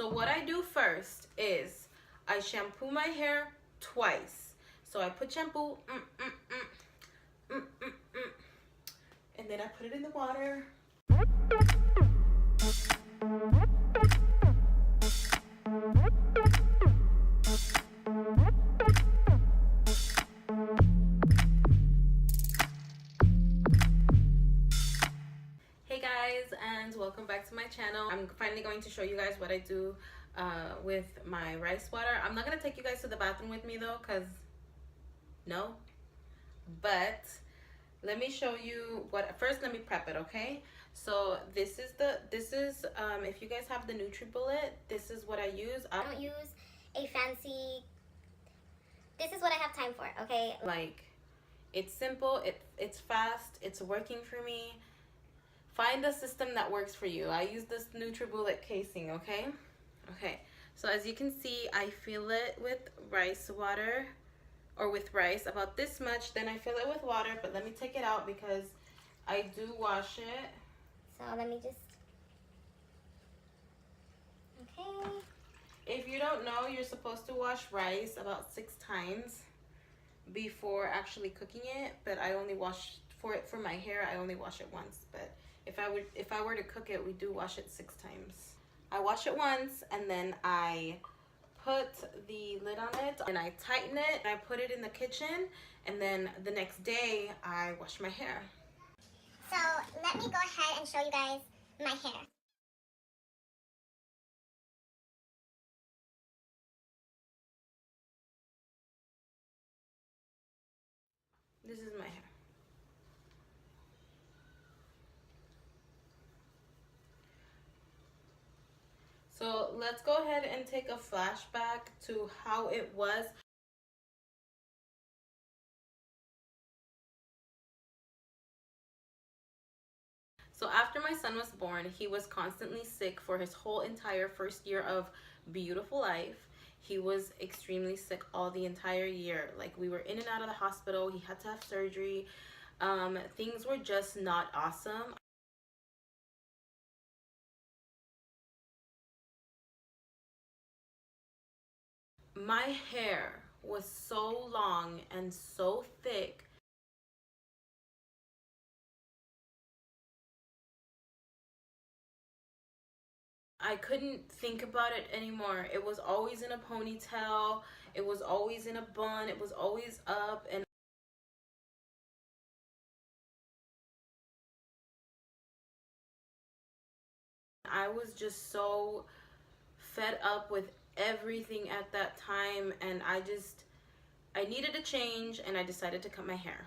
So what I do first is I shampoo my hair twice. So I put shampoo, and then I put it in the water. Hey guys, and welcome back to my channel. I'm finally going to show you guys what I do with my rice water. I'm not going to take you guys to the bathroom with me though, because no. But let me show you what. First, let me prep it, okay? So this is if you guys have the NutriBullet, this is what I use. I don't use a fancy. This is what I have time for, okay? Like, it's simple, it's fast, it's working for me. Find a system that works for you. I use this NutriBullet casing, okay? Okay, so as you can see, I fill it with rice water, or with rice, about this much. Then I fill it with water, but let me take it out because I do wash it. So let me just, okay. If you don't know, you're supposed to wash rice about 6 times before actually cooking it, but I only wash for my hair. I only wash it once, but if I were to cook it, we do wash it 6 times. I wash it once, and then I put the lid on it and I tighten it. I put it in the kitchen, and then the next day I wash my hair. So let me go ahead and show you guys my hair. This is my hair. So let's go ahead and take a flashback to how it was. So after my son was born, he was constantly sick for his whole entire first year of beautiful life. He was extremely sick all the entire year. Like, we were in and out of the hospital. He had to have surgery. Things were just not awesome. My hair was so long and so thick. I couldn't think about it anymore. It was always in a ponytail. It was always in a bun. It was always up. And I was just so fed up with everything at that time. And I needed a change, and I decided to cut my hair.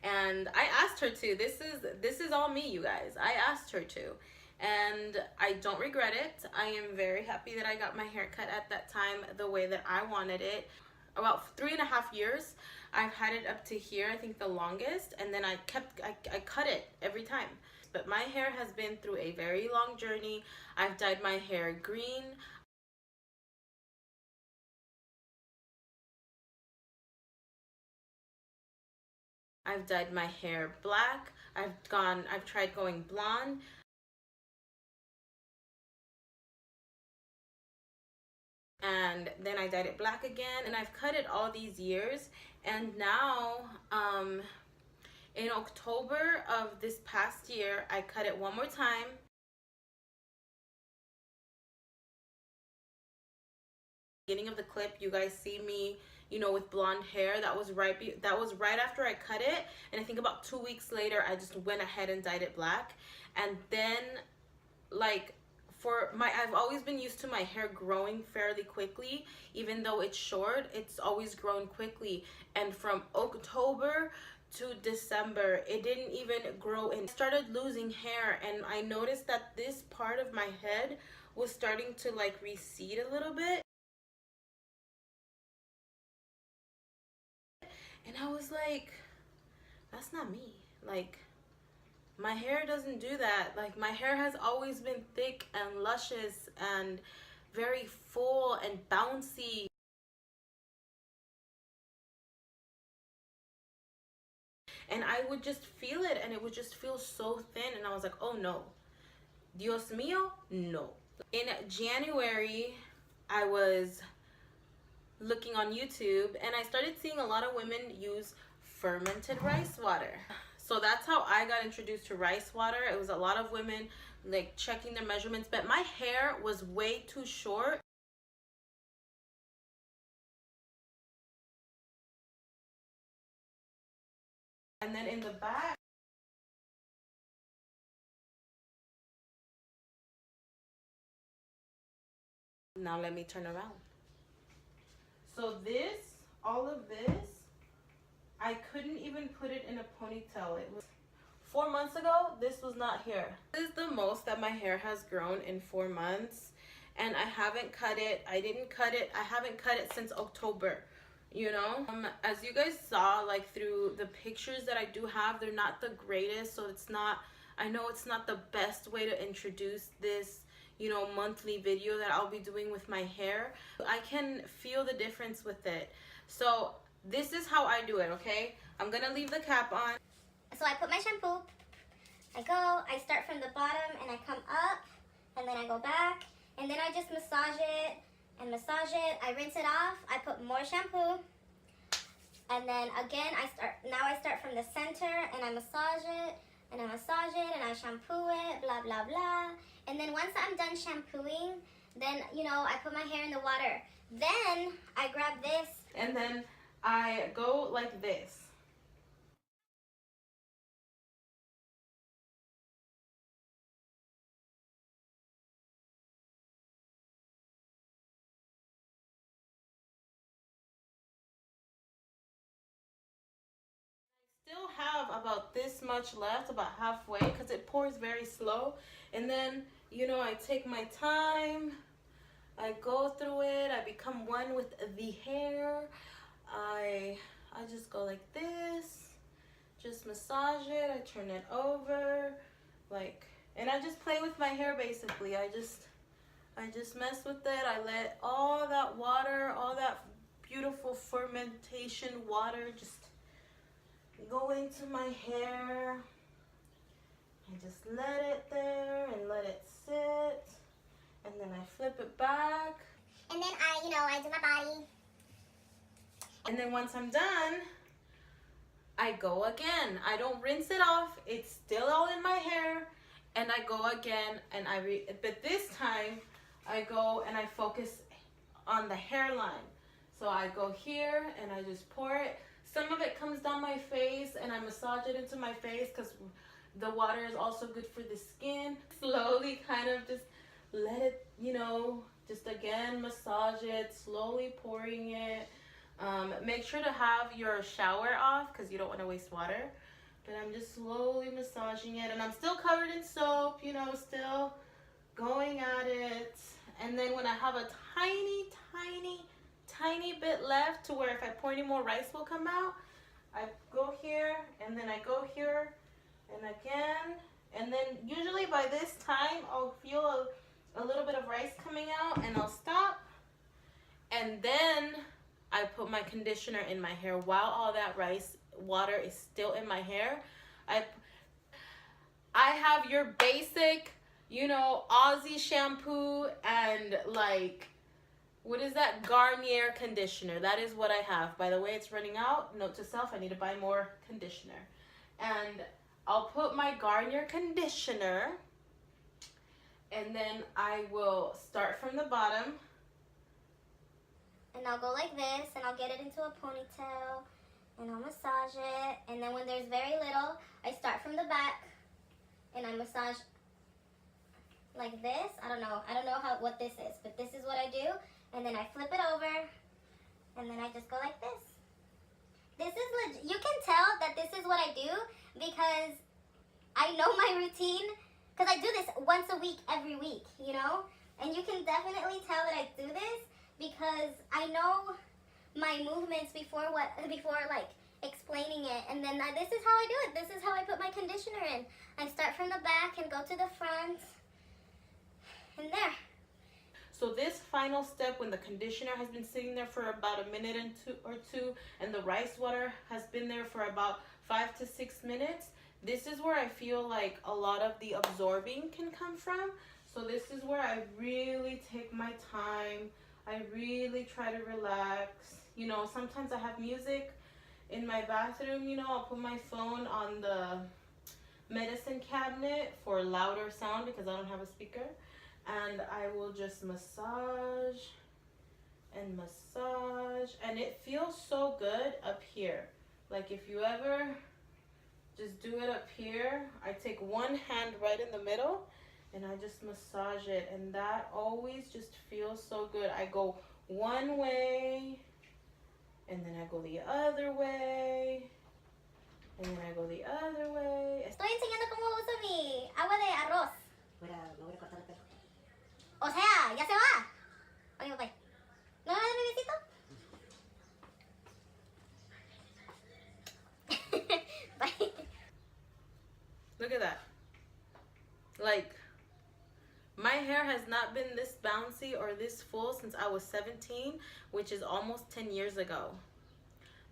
And I asked her to. This is all me, you guys. I asked her to, and I don't regret it. I am very happy that I got my hair cut at that time the way that I wanted it. About 3.5 years I've had it up to here, I think the longest, and then I cut it every time. But my hair has been through a very long journey. I've dyed my hair green. I've dyed my hair black. I've tried going blonde. And then I dyed it black again, and I've cut it all these years. And now in October of this past year, I cut it one more time. Beginning of the clip, you guys see me, you know, with blonde hair. That was right after I cut it, and I think about 2 weeks later I just went ahead and dyed it black. And then, like, I've always been used to my hair growing fairly quickly. Even though it's short, it's always grown quickly. And from October to December, it didn't even grow, and started losing hair. And I noticed that this part of my head was starting to, like, recede a little bit. And I was like, that's not me. Like, my hair doesn't do that. Like, my hair has always been thick and luscious and very full and bouncy. And I would just feel it, and it would just feel so thin, and I was like, oh no, Dios mío, no. In January, I was looking on YouTube, and I started seeing a lot of women use fermented rice water. So that's how I got introduced to rice water. It was a lot of women like checking their measurements, but my hair was way too short. And then in the back, now let me turn around. So this, all of this, I couldn't even put it in a ponytail. It was 4 months ago, this was not here. This is the most that my hair has grown in 4 months, and I haven't cut it. I didn't cut it. I haven't cut it since October, you know? As you guys saw, like through the pictures that I do have, they're not the greatest, so it's not, I know it's not the best way to introduce this, you know, monthly video that I'll be doing with my hair. I can feel the difference with it. So this is how I do it, okay? I'm gonna leave the cap on. So I put my shampoo, I start from the bottom and I come up, and then I go back, and then I just massage it and massage it. I rinse it off, I put more shampoo, and then again I start from the center and I massage it and I massage it and I shampoo it, blah blah blah. And then once I'm done shampooing, then, you know, I put my hair in the water. Then I grab this and then I go like this. Still have about this much left, about halfway, because it pours very slow. And then, you know, I take my time, I go through it, I become one with the hair. I just go like this, just massage it, I turn it over, like, and I just play with my hair basically. I just mess with it. I let all that water, all that beautiful fermentation water just go into my hair. I just let it there and let it sit, and then I flip it back. and then I do my body. And then once I'm done, I go again. I don't rinse it off. It's still all in my hair. And I go again, and but this time I go and I focus on the hairline. So I go here and I just pour it. Some of it comes down my face, and I massage it into my face because the water is also good for the skin. Slowly kind of just let it, you know, just again massage it, slowly pouring it. Make sure to have your shower off because you don't want to waste water. But I'm just slowly massaging it, and I'm still covered in soap, you know, still going at it. And then when I have a tiny bit left to where if I pour any more, rice will come out, I go here, and then I go here, and again. And then usually by this time, I'll feel a little bit of rice coming out, and I'll stop. And then I put my conditioner in my hair while all that rice water is still in my hair. I have your basic, you know, Aussie shampoo and like, what is that? Garnier conditioner. That is what I have. By the way, it's running out. Note to self, I need to buy more conditioner. And I'll put my Garnier conditioner, and then I will start from the bottom. And I'll go like this, and I'll get it into a ponytail, and I'll massage it. And then when there's very little, I start from the back, and I massage like this. I don't know what this is, but this is what I do. And then I flip it over, and then I just go like this. This is legit. You can tell that this is what I do because I know my routine, because I do this once a week, every week, you know? And you can definitely tell that I do this because I know my movements before like explaining it. And then this is how I do it. This is how I put my conditioner in. I start from the back and go to the front, and there. So this final step, when the conditioner has been sitting there for about a minute or two, and the rice water has been there for about 5 to 6 minutes. This is where I feel like a lot of the absorbing can come from. So this is where I really take my time. I really try to relax. You know, sometimes I have music in my bathroom. You know, I'll put my phone on the medicine cabinet for louder sound because I don't have a speaker. And I will just massage and massage. And it feels so good up here. Like if you ever just do it up here, I take one hand right in the middle and I just massage it, and that always just feels so good. I go one way and then I go the other way and then I go the other way. Estoy enseñando cómo uso mi agua de arroz. Me voy a cortar el pelo. O sea, ya se va. Oye, bye. ¿No me das mi besito? Bye. Look at that. Like, my hair has not been this bouncy or this full since I was 17, which is almost 10 years ago.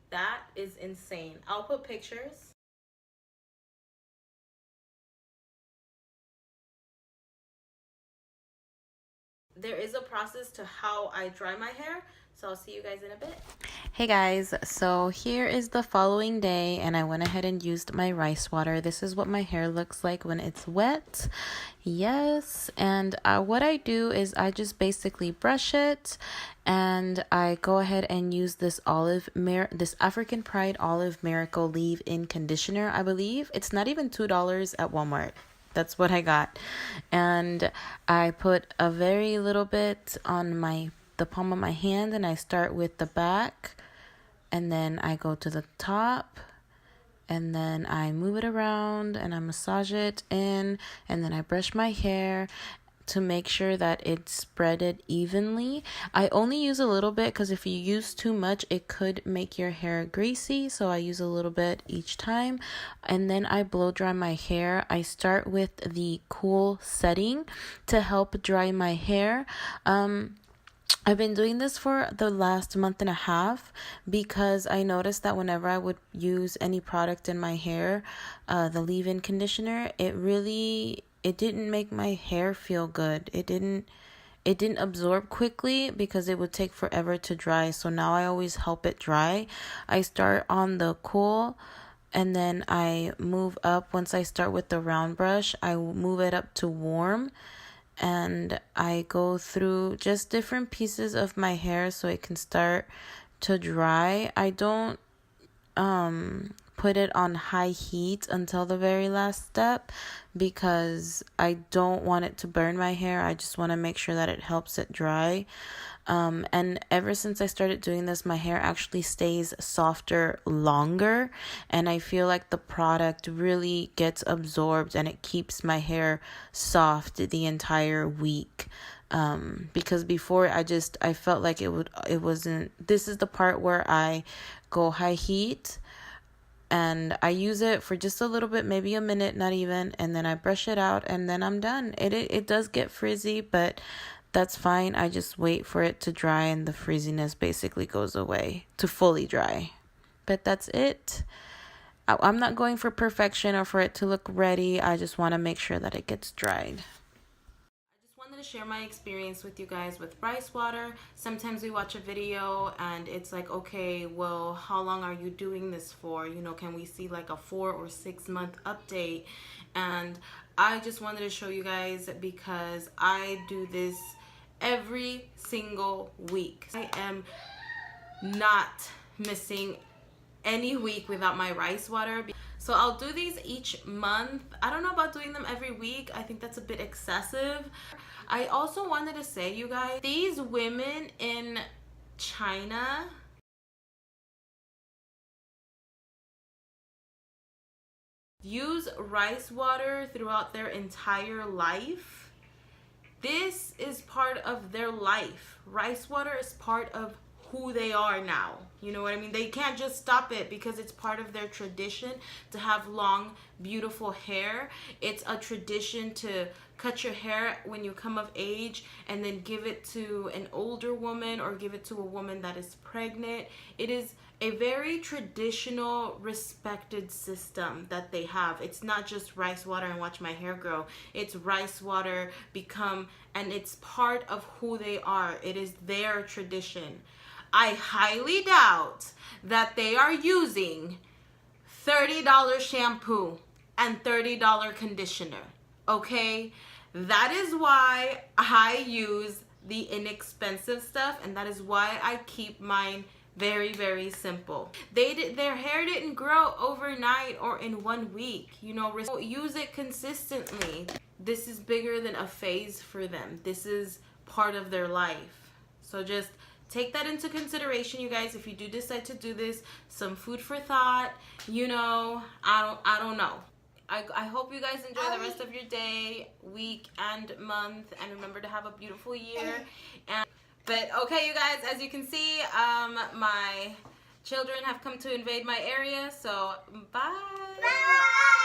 That is insane. I'll put pictures. There is a process to how I dry my hair, so I'll see you guys in a bit. Hey guys, so here is the following day and I went ahead and used my rice water. This is what my hair looks like when it's wet. Yes, and what I do is I just basically brush it and I go ahead and use this this African Pride Olive Miracle leave-in conditioner. I believe it's not even $2 at Walmart. That's what I got. And I put a very little bit on the palm of my hand, and I start with the back and then I go to the top and then I move it around and I massage it in, and then I brush my hair to make sure that it's spreaded evenly. I only use a little bit because if you use too much, it could make your hair greasy. So I use a little bit each time. And then I blow dry my hair. I start with the cool setting to help dry my hair. I've been doing this for the last month and a half because I noticed that whenever I would use any product in my hair, the leave-in conditioner, it didn't make my hair feel good. It didn't absorb quickly because it would take forever to dry. So now I always help it dry. I start on the cool and then I move up. Once I start with the round brush, I move it up to warm. And I go through just different pieces of my hair so it can start to dry. I don't put it on high heat until the very last step because I don't want it to burn my hair. I just want to make sure that it helps it dry. And ever since I started doing this, my hair actually stays softer longer, and I feel like the product really gets absorbed and it keeps my hair soft the entire week. Because before I felt like it wasn't. This is the part where I go high heat and I use it for just a little bit, maybe a minute, not even, and then I brush it out and then I'm done. It does get frizzy, but that's fine. I just wait for it to dry and the frizziness basically goes away to fully dry. But that's it. I'm not going for perfection or for it to look ready. I just want to make sure that it gets dried. I just wanted to share my experience with you guys with rice water. Sometimes we watch a video and it's like, okay, well, how long are you doing this for? You know, can we see like a 4 or 6 month update? And I just wanted to show you guys because I do this every single week. I am not missing any week without my rice water. So I'll do these each month. I don't know about doing them every week. I think that's a bit excessive. I also wanted to say, you guys, these women in China use rice water throughout their entire life. This is part of their life. Rice water is part of who they are now. You know what I mean? They can't just stop it because it's part of their tradition to have long, beautiful hair. It's a tradition to cut your hair when you come of age and then give it to an older woman or give it to a woman that is pregnant. It is a very traditional, respected system that they have. It's not just rice water and watch my hair grow. It's rice water and it's part of who they are. It is their tradition. I highly doubt that they are using $30 shampoo and $30 conditioner. Okay? That is why I use the inexpensive stuff, and that is why I keep mine very, very simple. Their hair didn't grow overnight or in 1 week. You know, use it consistently. This is bigger than a phase for them. This is part of their life. So just take that into consideration, you guys. If you do decide to do this, some food for thought. You know, I don't know. I hope you guys enjoy the rest of your day, week, and month, and remember to have a beautiful year. But okay, you guys, as you can see, my children have come to invade my area, so bye. Bye.